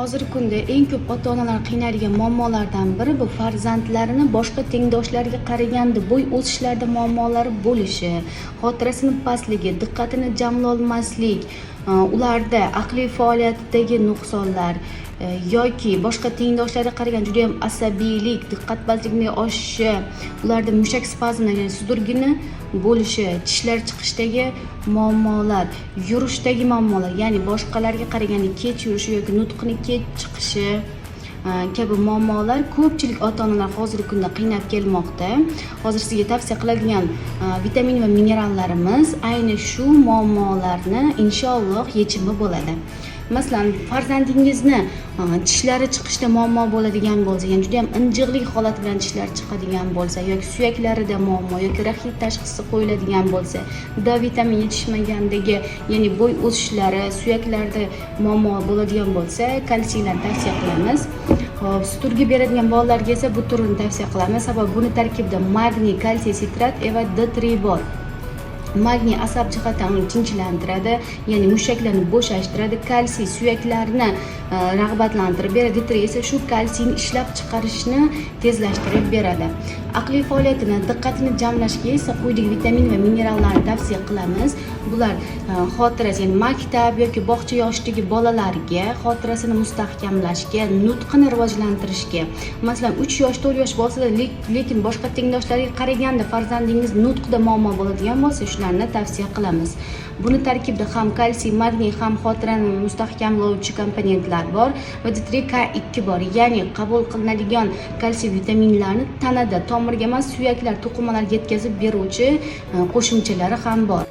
Hozirgi kunda eng ko'p ota-onalar qiynaladigan muammolardan biri bu farzandlarini boshqa tengdoshlariga qaraganda bo'y o'sishlarida muammolari bo'lishi, xotirasini pastligi, diqqatini jamlolmaslik, ularda aqliy faoliyatidagi nuqsonlar yoki boshqa tengdoshlariga qaraganda juda ham asabiylik, diqqatbazlikning oshishi, ularda mushak spazmi, ya'ni sudragini bo'lishi, tishlar chiqishdagi muammolar, yurishdagi muammolar, ya'ni boshqalarga qaraganda kech yurishi yoki nutqini kech chiqishi kabi muammolar ko'pchilik ota-onalar hozirgi kunda qiynab kelmoqda. Hozir sizga tavsiya qiladigan vitamin va minerallarimiz ayni shu muammolarni inshaalloh yechimi bo'ladi. Masalan, farzandingizni tishlari chiqishda muammo bo'ladigan bo'lsa, ya'ni juda ham injiqlik holati bilan tishlar chiqadigan bo'lsa yoki suyaklarida muammo yoki raxit tashxisi qo'yiladigan bo'lsa, D vitamin yetishmagandagi, ya'ni bo'y o'sishlari, suyaklarda muammo bo'ladigan bo'lsa, kalsiylarni tavsiya qilamiz. Hop, suturgi beradigan bolalarga esa bu turini tavsiya qilamiz, sababi buni tarkibida magniy, kalsiy sitrat va D3 bor. Magniy asab jihatdan uni tinchlantiradi, ya'ni mushaklarni bo'shashtiradi, kalsiy suyaklarni rag'batlantirib beradi, D3 esa shu kalsiyni ishlab chiqarishni tezlashtirib beradi. Aqliy faoliyatini, diqqatini jamlashga esa quyidagi vitamin va minerallarni tavsiya qilamiz. Bular xotirasi, ya'ni maktab yoki bog'cha yoshidagi bolalarga xotirasini mustahkamlashga, nutqini rivojlantirishga, masalan 3 yosh, 4 yosh bo'lsa-da, lekin boshqa tengdoshlariga qaraganda farzandingiz nutqida muammo bo'ladigan bo'lsa, shularni tavsiya qilamiz. Buni tarkibida ham kalsiy, magniy, ham xotirani mustahkamlovchi komponentlar bor va D3 K2 bor. Ya'ni qabul qilinadigan kalsiy vitaminlarni tanada tomirga emas, suyaklar, to'qimalarga yetkazib beruvchi qo'shimchalari ham bor.